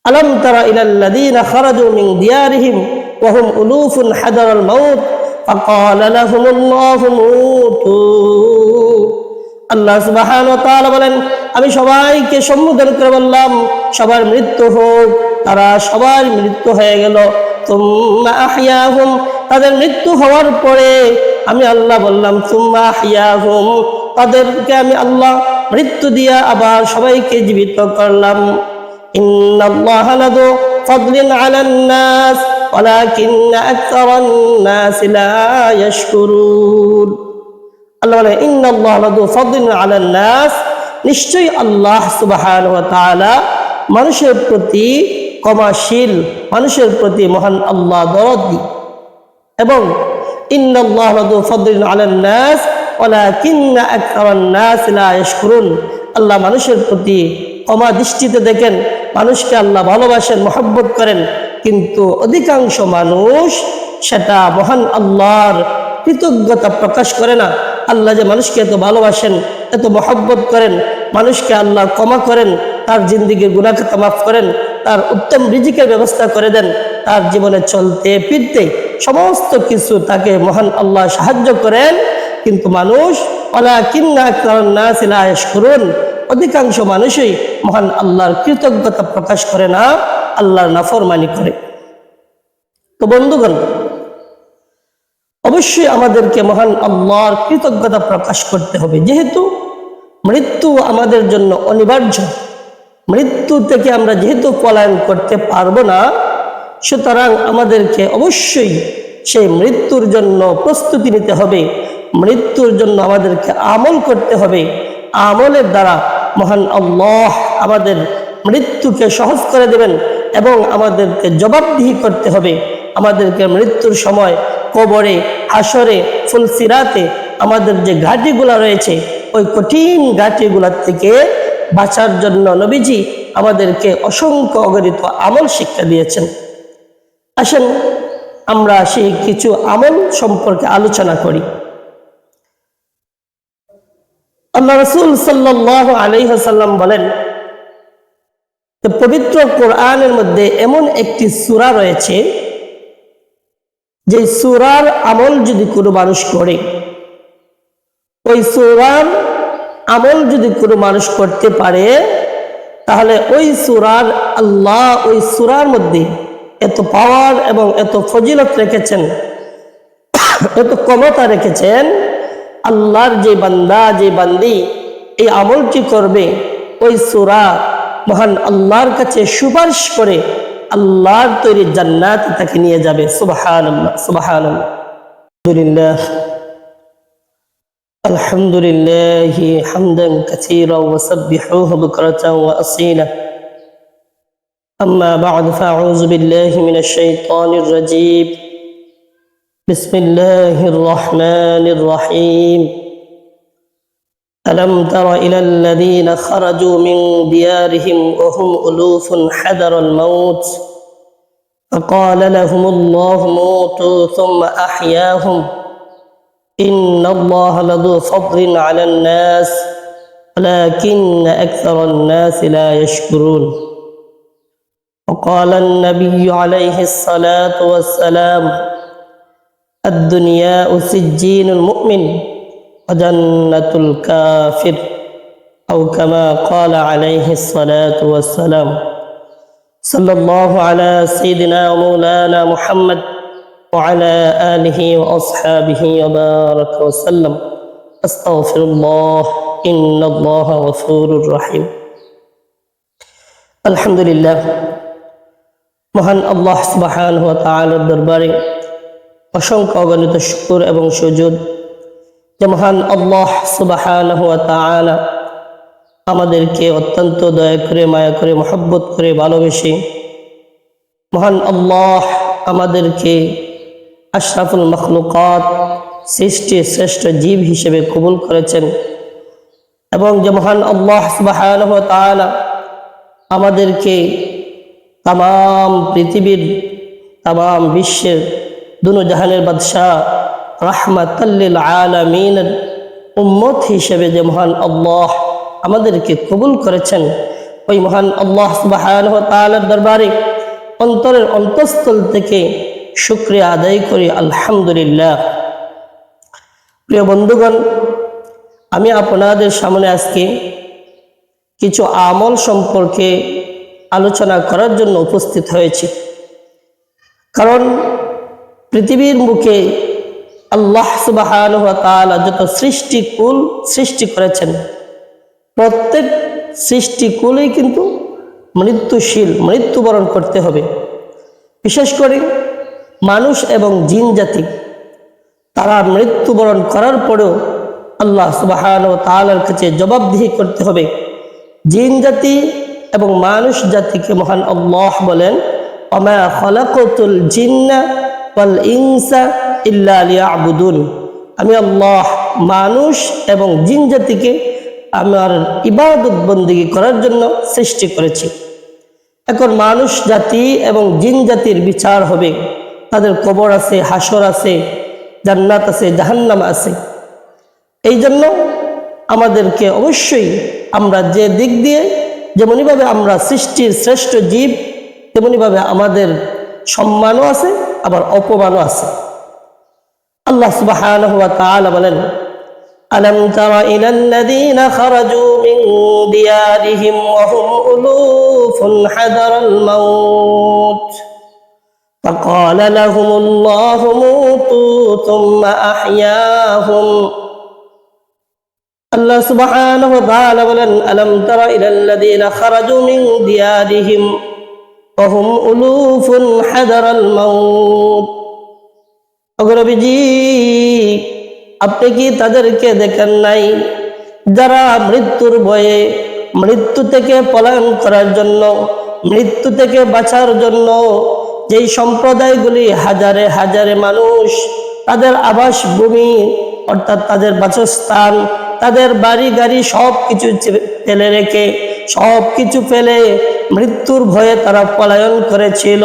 আলাম তারা ইলাল্লাযীনা খারাজু মিন দিয়ারিহিম ওয়া হুম উলুফুন হাদারাল মাউত ফাকালা লাহুমুল্লাহু মুতু। আল্লাহ সুবহানাহু ওয়া তাআলা বলেন, আমি সবাইকে সম্বোধন করে বললাম সবার মৃত্যু হোক, তারা সবার মৃত্যু হয়ে গেল। তুম্মা আহইয়াহুম, তাদের মৃত্যু হওয়ার পরে আমি আল্লাহ বললাম তুম্মা আহইয়াহুম, তাদেরকে আমি আল্লাহ মৃত্যু দিয়া আবার সবাইকে জীবিত করলাম। ইন্নাল্লাহা লাযু ফাদলিন আলান নাস ওয়ালাকিন্না আকসারান নাস লা ইয়াশকুরুন। আল্লাহ বলে ইন্নাল্লাহা লাযু ফাদলিন আলান নাস, নিশ্চয়ই আল্লাহ সুবহানাহু ওয়া তাআলা মানুষের প্রতি ক্ষমাশীল, মানুষের প্রতি মহান আল্লাহ দরদি। এবং ইন্নাল্লাহা লাযু ফাদলিন আলান নাস ওয়ালাকিন্না আকসারান নাস লা ইয়াশকুরুন, আল্লাহ মানুষের প্রতি ক্ষমা দৃষ্টিতে দেখেন, মানুষকে আল্লাহ ভালোবাসেন, মহব্বত করেন, কিন্তু অধিকাংশ মানুষ সেটা মহান আল্লাহর কৃতজ্ঞতা প্রকাশ করে না। আল্লাহ যে মানুষকে এত ভালোবাসেন, এত মহব্বত করেন, মানুষকে আল্লাহ ক্ষমা করেন, তার জিন্দিগির গুনাহ খাতা মাফ করেন, তার উত্তম রিজিকের ব্যবস্থা করে দেন, তার জীবনে চলতে ফিরতে সমস্ত কিছু তাকে মহান আল্লাহ সাহায্য করেন, কিন্তু মানুষ ওয়ালাকিন্না আকসারান নাস লা ইয়াশকুরুন, অধিকাংশ মানুষই মহান আল্লাহর কৃতজ্ঞতা প্রকাশ করে না, আল্লাহর নাফরমানি করে। তো বন্ধুগণ, অবশ্যই আমাদেরকে মহান আল্লাহর কৃতজ্ঞতা প্রকাশ করতে হবে, যেহেতু মৃত্যু আমাদের জন্য অনিবার্য। মৃত্যু থেকে আমরা যেহেতু পলায়ন করতে পারবো না, সুতরাং আমাদেরকে অবশ্যই সেই মৃত্যুর জন্য প্রস্তুতি নিতে হবে। মৃত্যুর জন্য আমাদেরকে আমল করতে হবে। আমলের দ্বারা মহান আল্লাহ আমাদের মৃত্যুকে সহজ করে দেবেন এবং আমাদেরকে জবাবদিহি করতে হবে। আমাদেরকে মৃত্যুর সময় কবরে, হাসরে, ফুলসিরাতে আমাদের যে ঘাটিগুলা রয়েছে, ওই কঠিন ঘাটিগুলার থেকে বাঁচার জন্য নবীজি আমাদেরকে অসংখ্য অগণিত আমল শিক্ষা দিয়েছেন। আসেন আমরা সেই কিছু আমল সম্পর্কে আলোচনা করি। আল্লাহ রাসূল সাল্লাল্লাহু আলাইহি ওয়াসাল্লাম বলেন, পবিত্র কোরআনের মধ্যে এমন একটি সূরা রয়েছে, যে সূরার আমল যদি কোনো মানুষ করে, ওই সূরার আমল যদি কোনো মানুষ করতে পারে, তাহলে ওই সূরার আল্লাহ ওই সূরার মধ্যে এত পাওয়ার এবং এত ফজিলত রেখেছেন, এত ক্ষমতা রেখেছেন, আল্লাহর যে বান্দা, যে বান্দি এই আমলটি করবে, ওই সূরা মহান আল্লাহর কাছে সুপারিশ করে আল্লাহর তৈরি জান্নাতে তাকে নিয়ে যাবে। সুবহানাল্লাহ, সুবহানাল্লাহ। আলহামদুলিল্লাহ, আলহামদুলিল্লাহি হামদান কাসীরা ওয়া সাব্বিহুহু বুকরাতান ওয়া আসীলা। আম্মা বা'দ, ফাআউযু বিল্লাহি মিনাশ শাইতানির রাজীম। বিসমিল্লাহির রাহমানির রহিম। ألم تر إلى الذين خرجوا من ديارهم وهم ألوف حذر الموت فقال لهم الله موتوا ثم أحياهم إن الله لذو فضل على الناس ولكن أكثر الناس لا يشكرون. وقال النبي عليه الصلاة والسلام الدنيا سجين المؤمن وجنة الكافر، أو كما قال عليه الصلاة والسلام. صلى الله على سيدنا ومولانا محمد وعلى آله وأصحابه وبارك وسلم. أستغفر الله إن الله غفور رحيم. الحمد لله, মহান আল্লাহ সুবহানাহু ওয়া তাআলার দরবারে অসংখ্য অগণিত শুকর এবং সুজুদ যে মহান আল্লাহ সুবহানাহু ওয়া তাআলা আমাদেরকে অত্যন্ত দয়া করে, মায়া করে, মহব্বত করে, ভালোবেসে মহান আল্লাহ আমাদেরকে আশরাফুল মখলুকাত, সৃষ্টির শ্রেষ্ঠ জীব হিসেবে কবুল করেছেন। এবং যে মহান আল্লাহ সুবহানাহু ওয়া তাআলা আমাদেরকে তামাম পৃথিবীর, তামাম বিশ্বের, দুনো জাহানের বাদশাহ, রাহমাতাল লিল আলামিনের উম্মত হিসেবে যে মহান আল্লাহ আমাদেরকে কবুল করেছেন, ওই মহান আল্লাহ সুবহানাহু ওয়া তাআলার দরবারে অন্তরের অন্তঃস্থল থেকে শুকরিয়া আদায় করি আলহামদুলিল্লাহ। প্রিয় বন্ধুগণ, আমি আপনাদের সামনে আজকে কিছু আমল সম্পর্কে আলোচনা করার জন্য উপস্থিত হয়েছি। কারণ পৃথিবীর মুখে আল্লাহ সুবহানাহু ওয়া তাআলা যত সৃষ্টিকুল সৃষ্টি করেছেন, প্রত্যেক সৃষ্টিকুলই কিন্তু মৃত্যুশীল, মৃত্যুবরণ করতে হবে। বিশেষ করে মানুষ এবং জিন জাতি, তারা মৃত্যুবরণ করার পরেও আল্লাহ সুবহানাহু ওয়া তাআলার কাছে জবাবদিহি করতে হবে। জিন জাতি এবং মানুষ জাতিকে মহান আল্লাহ বলেন, ওমা খালাকাতুল জিন্না ওয়াল ইনসা ইল্লা লিয়াবুদুন। আমি আল্লাহ মানুষ এবং জিন জাতিকে আমার ইবাদত বন্দেগী করার জন্য সৃষ্টি করেছি। এখন মানুষ জাতি এবং জিন জাতির বিচার হবে। তাদের কবর আছে, হাসর আছে, জান্নাত আছে, জাহান্নাম আছে। এই জন্য আমাদেরকে অবশ্যই আমরা যে দিক দিয়ে যেমনিভাবে আমরা সৃষ্টির শ্রেষ্ঠ জীব, তেমনিভাবে আমাদের সম্মানও আছে, আবার অপমানও আছে। আল্লাহ সুবহানাহু ওয়া তাআলা বলেন, আলাম তারা ইলাল্লাযীনা খারাজু মিন দিয়ারিহিম ওয়া হুম উলুফুন হাদারাল মাউত فقال لهم الله موتوا ثم أحياهم। আল্লাহ সুবহানাহু ওয়া তাআলা বলেন, আলাম তারা ইলাল্লাযীনা খারাজু মিন দিয়ারিহিম ওয়া হুম উলুফুন হাদারাল মাউত। নবীজি, আপনি কি তাদেরকে দেখেন নাই যারা মৃত্যুর ভয়ে, মৃত্যু থেকে পলায়ন করার জন্য, মৃত্যু থেকে বাঁচার জন্য যেই সম্প্রদায়গুলি হাজারে হাজারে মানুষ তাদের আবাসভূমি অর্থাৎ তাদের বাসস্থান, তাদের বাড়ি গাড়ি সব কিছু ফেলে রেখে, সব কিছু ফেলে মৃত্যুর ভয়ে তারা পলায়ন করেছিল।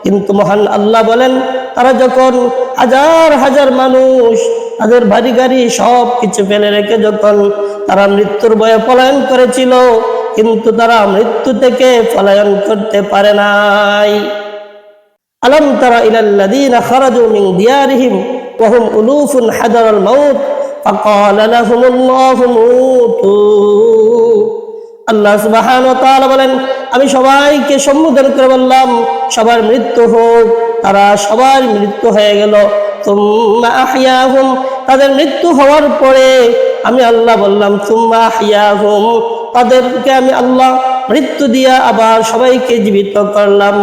কিন্তু মহান আল্লাহ বলেন, তারা যখন হাজার হাজার মানুষ তাদের বাড়ি গাড়ি সব কিছু ফেলে রেখে যখন তারা মৃত্যুর ভয়ে পলায়ন করেছিল, কিন্তু তারা মৃত্যু থেকে পলায়ন করতে পারে নাই। আলাম তারা ইলাল্লাযীনা খারাজু মিন দিয়ারিহিম ওয়া হুম উলুফুন হাদারাল মাউত ফাকালা লাহুমুল্লাহু মুতু। আল্লাহ সুবহানাহু ওয়া তাআলা বলেন, আমি সবাইকে সম্বোধন করে বললাম সবার মৃত্যু হোক। তারা সবার মৃত্যু হয়ে গেল। তুম্মা আহইয়াহুম, তাদের মৃত্যু হওয়ার পরে আমি আল্লাহ বললাম তুম্মা আহইয়াহুম, তাদেরকে আমি আল্লাহ মৃত্যু দিয়া আবার সবাইকে জীবিত করলাম।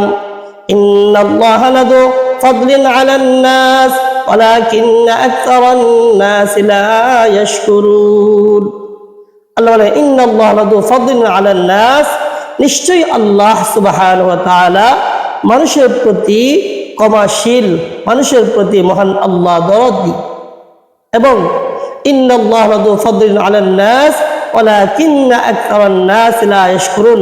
ইন্নাল্লাহা লাযু ফাদলিন আলান নাস ওয়ালাকিন্না আকসারান নাস লা ইয়াশকুরুন। আল্লাহ বলে, ইন্নাল্লাহা লাযু ফাদলিন আলান নাস, নিশ্চয়ই আল্লাহ সুবহানাহু ওয়া তাআলা মানুষের প্রতি ক্ষমাশীল, মানুষের প্রতি মহান আল্লাহ দরদি। এবং ইন্নাল্লাহা লাযু ফাদলিন আলান নাস ওয়ালাকিন্না আকসারান নাস লা ইয়াশকুরুন।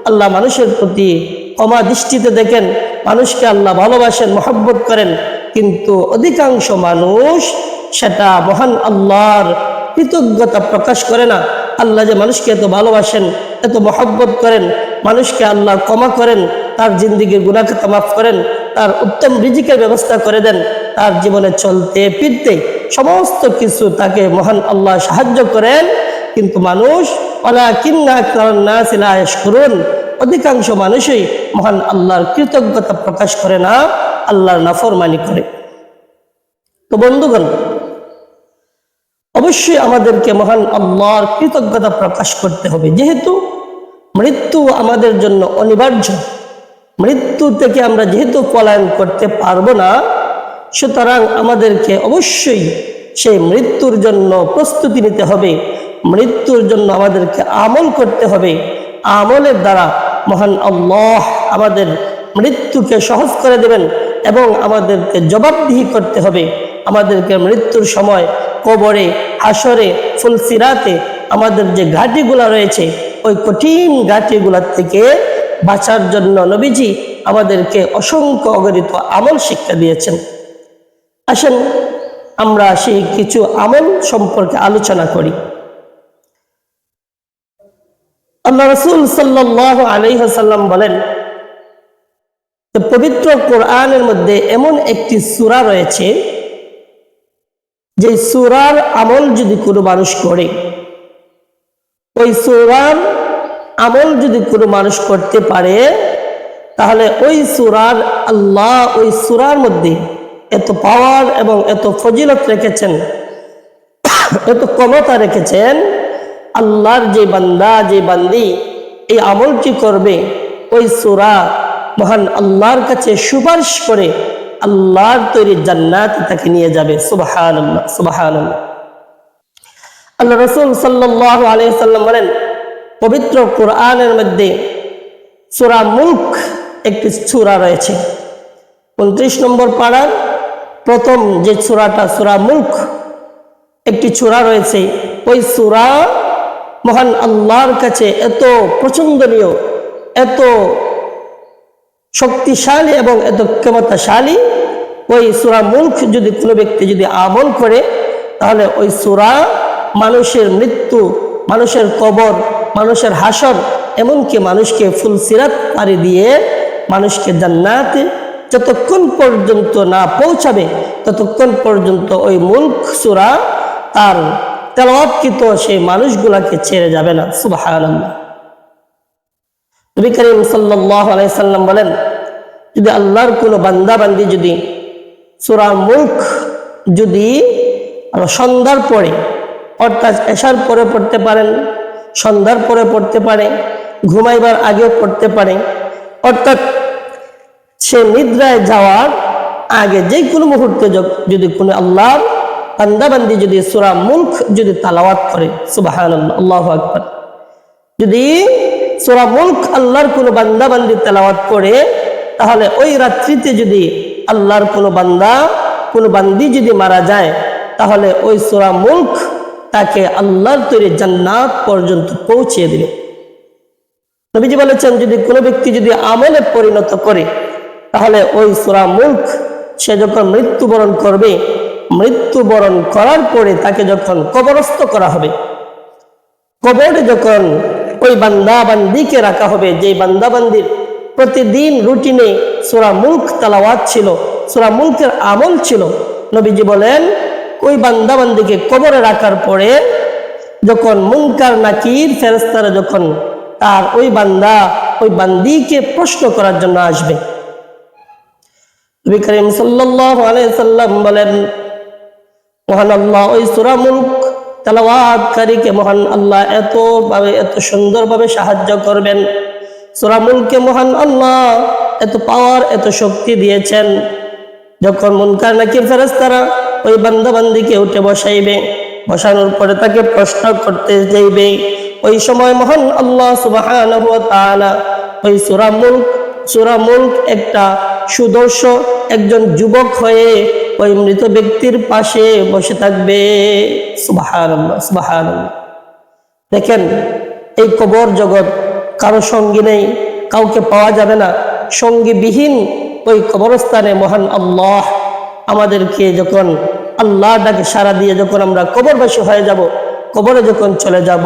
আল্লাহ মানুষের প্রতি ক্ষমা দৃষ্টিতে দেখেন, মানুষকে আল্লাহ ভালোবাসেন, মহব্বত করেন, কিন্তু অধিকাংশ মানুষ সেটা মহান আল্লাহর কৃতজ্ঞতা প্রকাশ করে না। আল্লাহ যে মানুষকে এত ভালোবাসেন, এত মহব্বত করেন, মানুষকে আল্লাহ ক্ষমা করেন, তার জিন্দিগির গুনাহ খাতা মাফ করেন, তার উত্তম রিজিকের ব্যবস্থা করে দেন, তার জীবনে চলতে ফিরতে সমস্ত কিছু তাকে মহান আল্লাহ সাহায্য করেন। কিন্তু মানুষ ওয়ালাকিন্না আকসারান নাস লা ইয়াশকুরুন, অধিকাংশ মানুষই মহান আল্লাহর কৃতজ্ঞতা প্রকাশ করে না, আল্লাহর নাফরমানি করে। তো বন্ধুগণ, অবশ্যই আমাদেরকে মহান আল্লাহর কৃতজ্ঞতা প্রকাশ করতে হবে। যেহেতু মৃত্যু আমাদের জন্য অনিবার্য, মৃত্যু থেকে আমরা যেহেতু পলায়ন করতে পারবো না, সুতরাং আমাদেরকে অবশ্যই সেই মৃত্যুর জন্য প্রস্তুতি নিতে হবে। মৃত্যুর জন্য আমাদেরকে আমল করতে হবে। আমলের দ্বারা মহান আল্লাহ আমাদের মৃত্যুকে সহজ করে দেবেন এবং আমাদেরকে জবাবদিহি করতে হবে। আমাদেরকে মৃত্যুর সময় কবরে, হাসরে, ফুলসিরাতে আমাদের যে ঘাটিগুলা রয়েছে, ওই কঠিন ঘাটিগুলার থেকে বাঁচার জন্য নবীজি আমাদেরকে অসংখ্য অগণিত আমল শিক্ষা দিয়েছেন। আসেন আমরা সেই কিছু আমল সম্পর্কে আলোচনা করি। আল্লাহ রাসূল সাল্লাল্লাহু আলাইহি ওয়াসাল্লাম বলেন, পবিত্র কোরআনের মধ্যে এমন একটি সূরা রয়েছে যে সূরার আমল যদি কোনো মানুষ করে, ওই সূরার আমল যদি কোনো মানুষ করতে পারে, তাহলে ওই সূরার আল্লাহ ওই সূরার মধ্যে এত পাওয়ার এবং এত ফজিলত রেখেছেন, এত ক্ষমতা রেখেছেন, আল্লাহর যে বান্দা যে বান্দি এই আমলটি করবে, ওই সূরা মহান আল্লাহর কাছে সুপারিশ করে আল্লাহর তৈরি জান্নাতে তাকে নিয়ে যাবে। সুবহানাল্লাহ, সুবহানাল্লাহ। আল্লাহ রাসূল সাল্লাল্লাহু আলাইহি ওয়াসাল্লাম বলেন, পবিত্র কোরআনের মধ্যে সূরা মুলক একটি সূরা রয়েছে। 29 নম্বর পারার প্রথম যে সূরাটা সূরা মুলক একটি সূরা রয়েছে, ওই সূরা মহান আল্লাহর কাছে এত পছন্দনীয়, এত শক্তিশালী এবং এত ক্ষমতাশালী। ওই সূরা মুলক যদি কোনো ব্যক্তি যদি আমল করে, তাহলে ওই সূরা মানুষের মৃত্যু, মানুষের কবর, মানুষের হাসর, এমনকি মানুষকে ফুলসিরাত পাড়ি দিয়ে মানুষকে জান্নাতে যতক্ষণ পর্যন্ত না পৌঁছাবে, ততক্ষণ পর্যন্ত ওই মুলক সূরা তার তেলাওয়াতকৃত সেই মানুষগুলাকে ছেড়ে যাবে না। সুবহানাল্লাহ। নবী করিম সাল্লাল্লাহু আলাইহি সাল্লাম বলেন, যদি আল্লাহর কোনো বান্দা বান্দি যদি সূরা মুলক যদি সন্ধ্যার পরে, অর্থাৎ এশার পরে পড়তে পারেন, সন্ধ্যার পরে পড়তে পারে, ঘুমাইবার আগে পড়তে পারে, অর্থাৎ সে নিদ্রায় যাওয়ার আগে যে কোনো মুহূর্তে যদি কোনো আল্লাহর বান্দা বান্দি যদি সূরা মুলক যদি তেলাওয়াত করে, সুবহানাল্লাহ, আল্লাহু আকবার, যদি সূরা মুলক আল্লাহর কোনো বান্দা বান্দি তেলাওয়াত করে, তাহলে ওই রাত্রিতে যদি আল্লাহর কোনো বান্দা কোনো বান্দি যদি মারা যায়, তাহলে ওই সূরা মুলক তাকে আল্লাহর তৈরি জান্নাত পর্যন্ত পৌঁছে দিবে। নবীজি বলেছেন, যদি কোনো ব্যক্তি যদি আমলে পরিণত করে, তাহলে ওই সূরা মুলক সে যখন মৃত্যুবরণ করবে, মৃত্যুবরণ করার পরে তাকে যখন কবরস্থ করা হবে, কবরে যখন ওই বান্দা বান্দিকে রাখা হবে, যে বান্দা বান্দির প্রতিদিন রুটিনে সূরা মুলক তেলাওয়াত ছিল, সূরা মুলকের আমল ছিল, নবীজি বলেন ওই বান্দা বান্দিকে কবরে রাখার পরে যখন মুনকার নাকির ফেরেশতারা যখন তার ওই বান্দা ওই বান্দিকে প্রশ্ন করার জন্য আসবে, নবী করিম সাল্লাল্লাহু আলাইহি সাল্লাম বলেন, মহান আল্লাহ ওই সূরা মুলক তেলাওয়াতকারীকে মহান আল্লাহ এত সুন্দরভাবে সাহায্য করবেন। সূরা মুলকে মহান আল্লাহ এত পাওয়ার, এত শক্তি দিয়েছেন, যখন মুনকার নাকির ফেরেশতারা ওই বান্দা বান্দিকে উঠে বসাইবে, বসানোর পরে তাকে প্রশ্ন করতে যাইবে, ওই সময় মহান আল্লাহ সুবহানাহু ওয়া তাআলা ওই সূরা মুলক একটা সুদর্শ একজন যুবক হয়ে ওই মৃত ব্যক্তির পাশে বসে থাকবে। সুবহানাল্লাহ, সুবহানাল্লাহ। দেখেন, এই কবর জগৎ কারো সঙ্গী নেই, কাউকে পাওয়া যাবে না, সঙ্গীবিহীন ওই কবরস্থানে মহান আল্লাহ আমাদেরকে যখন আল্লাহ ডাকে সাড়া দিয়ে যখন আমরা কবরবাসী হয়ে যাব, কবরে যখন চলে যাব,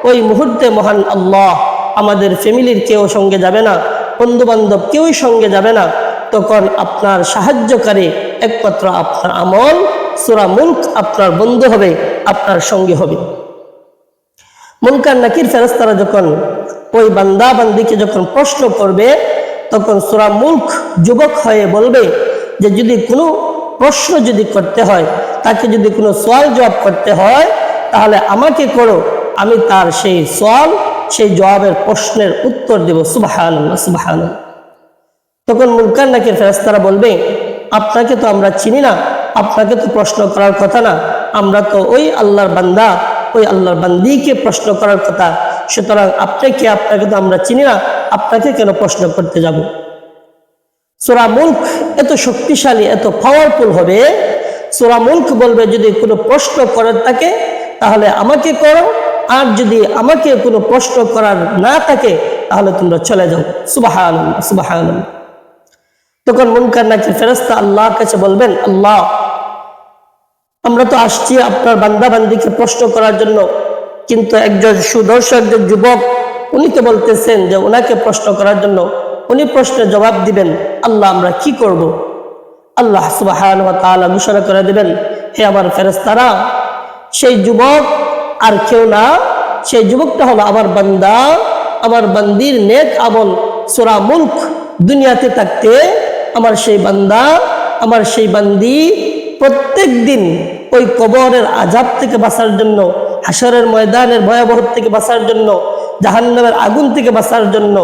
ওই মুহূর্তে মহান আল্লাহ আমাদের ফ্যামিলির কেউ সঙ্গে যাবে না, বন্ধু বান্ধব কেউই সঙ্গে যাবে না, তখন আপনার সাহায্যকারী একমাত্র আপনার আমল সূরা মুলক আপনার বন্ধু হবে, আপনার সঙ্গী হবে। মুনকার নাকির ফেরেশতারা যখন ওই বান্দা বান্দিকে যখন প্রশ্ন করবে, তখন সূরা মুলক যুবক হয়ে বলবে যে যদি কোনো প্রশ্ন যদি করতে হয়, তাকে যদি কোনো সওয়াল জবাব করতে হয়, তাহলে আমাকে করো, আমি তার সেই সওয়াল সেই জবাবের প্রশ্নের উত্তর দেব। সুবহানাল্লাহ, সুবহানাল্লাহ। তখন মুনকার নাকির ফেরেশতারা বলবে, আপনাকে তো আমরা চিনি না, আপনাকে তো প্রশ্ন করার কথা না, আমরা তো ওই আল্লাহর বান্দা, ওই আল্লাহর বান্দিকে প্রশ্ন করার কথা, সুতরাং আপনাকে তো আমরা চিনি না, আপনাকে কেন প্রশ্ন করতে যাব। সূরা মুলক এত শক্তিশালী, এত পাওয়ারফুল হবে, সূরা মুলক বলবে যদি কোনো প্রশ্ন করার থাকে তাহলে আমাকে করো, আর যদি আমাকে কোনো প্রশ্ন করার না থাকে তাহলে তোমরা চলে যাও। সুবহানাল্লাহ, সুবহানাল্লাহ। তখন মুনকার নাকির ফেরেশতা আল্লাহর কাছে বলবেন, আল্লাহ, আমরা তো আসছি আপনার বান্দা বান্দিকে প্রশ্ন করার জন্য, কিন্তু একজন সুদর্শ একজন যুবক উনি তো বলতেছেন যে ওনাকে প্রশ্ন করার জন্য, উনি প্রশ্নের জবাব দিবেন, আল্লাহ আমরা কি করব? আল্লাহ সুবহানাহু ওয়া তাআলা ঘোষণা করে দিবেন, হে আমার ফেরেশতারা, সেই যুবক আর কেউ না, সেই যুবকটা হলো আমার বান্দা, আমার বান্দির নেক আমল। সূরা মুলক, দুনিয়াতে থাকতে আমার সেই বান্দা, আমার সেই বান্দি প্রত্যেক দিন ওই কবরের আযাব থেকে বাঁচার জন্য, হাসরের ময়দানের ভয়াবহ থেকে বাঁচার জন্য, জাহান্নামের আগুন থেকে বাঁচার জন্য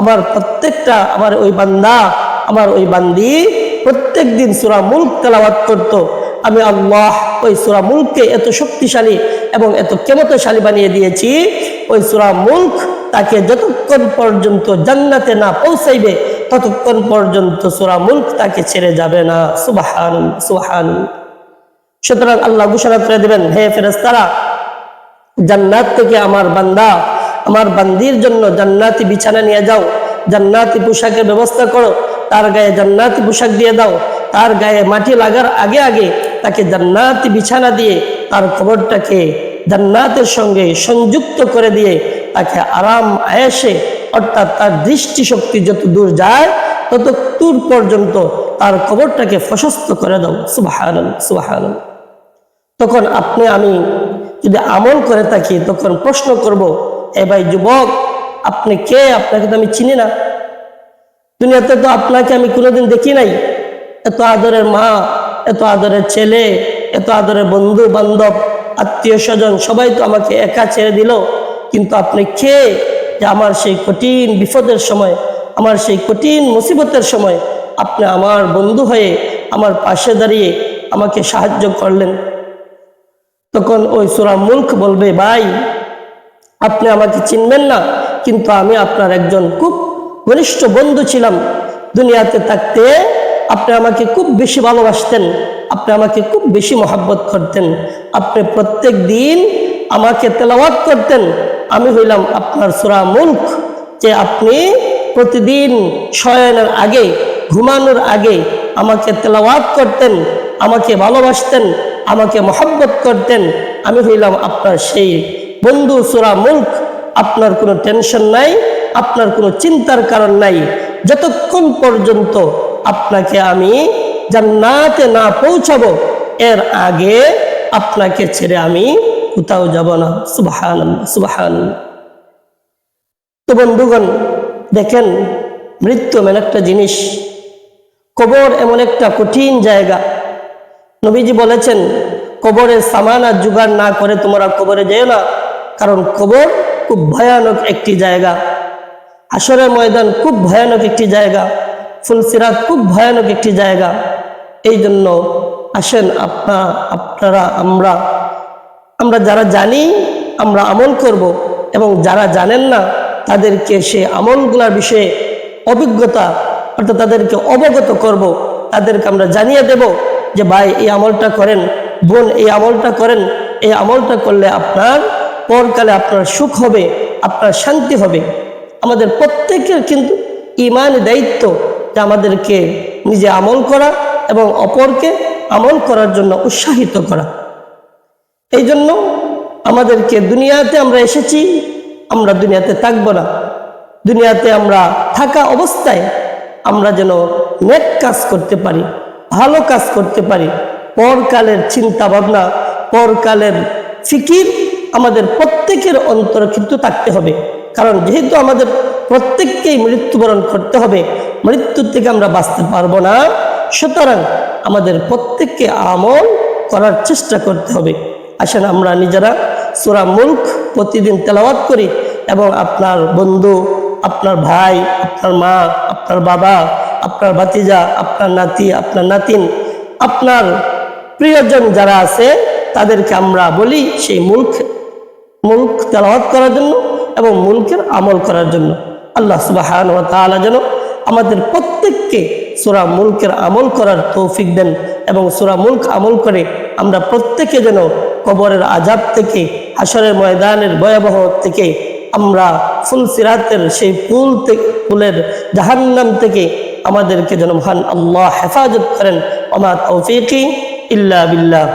আমার প্রত্যেকটা, আমার ওই বান্দা, আমার ওই বান্দি প্রত্যেক দিন সূরা মুলক তেলাওয়াত করত। আমি আল্লাহ ওই সূরা মুলককে এত শক্তিশালী এবং এত ক্ষমতাশালী বানিয়ে দিয়েছি, ওই সূরা মুলক তাকে যতক্ষণ পর্যন্ত জান্নাতে না পৌঁছাইবে ততক্ষণ পর্যন্ত সূরা মুলক তাকে ছেড়ে যাবে না। সুবহানাল্লাহ, সুবহানাল্লাহ। সুতরাং আল্লাহ ঘোষণা করে দিবেন, হে ফেরেশতারা, জান্নাত থেকে আমার বান্দা, আমার বান্দির জন্য জান্নাতি বিছানা নিয়ে যাও, জান্নাতি পোশাকের ব্যবস্থা করো, তার গায়ে জান্নাতি পোশাক দিয়ে দাও, তার গায়ে মাটি লাগার আগে আগে তাকে জান্নাতি বিছানা দিয়ে তার কবরটাকে জান্নাতের সঙ্গে সংযুক্ত করে দিয়ে তাকে আরাম আয়েশে, অর্থাৎ তার দৃষ্টিশক্তি যত দূর যায় তত দূর পর্যন্ত তার কবরটাকে প্রশস্ত করে দাও। সুবহানাল্লাহ, সুবহানাল্লাহ। তখন আপনি আমি যদি আমল করে থাকি তখন প্রশ্ন করব, এ ভাই যুবক, আপনি কে? আপনাকে তো আমি চিনি না, দুনিয়াতে তো আপনাকে আমি কোনোদিন দেখি নাই। এত আদরের মা, এত আদরের ছেলে, এত আদরের বন্ধু বান্ধব, আত্মীয় স্বজন সবাই তো আমাকে একা ছেড়ে দিল, কিন্তু আপনি কে যে আমার সেই কঠিন বিপদের সময়, আমার সেই কঠিন মুসিবতের সময় আপনি আমার বন্ধু হয়ে আমার পাশে দাঁড়িয়ে আমাকে সাহায্য করলেন? তখন ওই সূরা মুলক বলবে, ভাই আপনি আমাকে চিনবেন না, কিন্তু আমি আপনার একজন খুব ঘনিষ্ঠ বন্ধু ছিলাম। দুনিয়াতে থাকতে আপনি আমাকে খুব বেশি ভালোবাসতেন, আপনি আমাকে খুব বেশি মহব্বত করতেন, আপনি প্রত্যেক দিন আমাকে তেলাওয়াত করতেন। আমি হইলাম আপনার সূরা মুলক, যে আপনি প্রতিদিন শয়নের আগে, ঘুমানোর আগে আমাকে তেলাওয়াত করতেন, আমাকে ভালোবাসতেন, আমাকে মহব্বত করতেন। আমি হইলাম আপনার সেই বন্ধু সূরা মুলক। আপনার কোনো টেনশন নাই, আপনার কোনো চিন্তার কারণ নাই, যতক্ষণ পর্যন্ত আপনাকে আমি জান্নাতে না পৌঁছাবো এর আগে আপনাকে ছেড়ে আমি কোথাও যাব না। সুবহানাল্লাহ, সুবহানাল্লাহ। তো বন্ধুগণ, দেখেন মৃত্যু এমন একটা জিনিস, কবর এমন একটা কঠিন জায়গা। নবীজি বলেছেন, কবরের সামানা জোগাড় না করে তোমরা কবরে যেও না, কারণ কবর খুব ভয়ানক একটি জায়গা, হাসরের ময়দান খুব ভয়ানক একটি জায়গা, ফুলসিরাত খুব ভয়ানক একটি জায়গা। এই জন্য আসেন আপনারা আমরা যারা জানি আমরা আমল করব, এবং যারা জানেন না তাদেরকে সে আমলগুলোর বিষয়ে অভিজ্ঞতা, অর্থাৎ তাদেরকে অবগত করব, তাদেরকে আমরা জানিয়ে দেব যে ভাই এই আমলটা করেন, বোন এই আমলটা করেন, এই আমলটা করলে আপনার পরকালে আপনার সুখ হবে, আপনার শান্তি হবে। আমাদের প্রত্যেকের কিন্তু ঈমান দায়িত্ব যে আমাদেরকে নিজে আমল করা এবং অপরকে আমল করার জন্য উৎসাহিত করা। এই জন্য আমাদেরকে দুনিয়াতে আমরা এসেছি, আমরা দুনিয়াতে থাকবো না। দুনিয়াতে আমরা থাকা অবস্থায় আমরা যেন নেক কাজ করতে পারি, ভালো কাজ করতে পারি। পরকালের চিন্তা ভাবনা, পরকালের ফিকির আমাদের প্রত্যেকের অন্তরে কিন্তু থাকতে হবে। কারণ যেহেতু আমাদের প্রত্যেককেই মৃত্যুবরণ করতে হবে, মৃত্যুর থেকে আমরা বাঁচতে পারবো না, সুতরাং আমাদের প্রত্যেককে আমল করার চেষ্টা করতে হবে। আসেন আমরা নিজেরা সূরা মুলক প্রতিদিন তেলাওয়াত করি, এবং আপনার বন্ধু, আপনার ভাই, আপনার মা, আপনার বাবা, আপনার ভাতিজা, আপনার নাতি, আপনার নাতিন, আপনার প্রিয়জন যারা আছে তাদেরকে আমরা বলি সেই মুলক তেলাওয়াত করার জন্য এবং মুলকের আমল করার জন্য। আল্লাহ সুবহানাহু ওয়া তাআলা যেন আমাদের প্রত্যেককে সূরা মুলকের আমল করার তৌফিক দেন, এবং সূরা মুলক আমল করে আমরা প্রত্যেকে যেন কবরের আযাব থেকে, হাসরের ময়দানের ভয়াবহ থেকে, আমরা ফুলসিরাতের সেই পুলের জাহান্নাম থেকে আমাদেরকে যেন মহান আল্লাহ হেফাজত করেন। ওয়া মা তাওফীকি ইল্লা বিল্লাহ।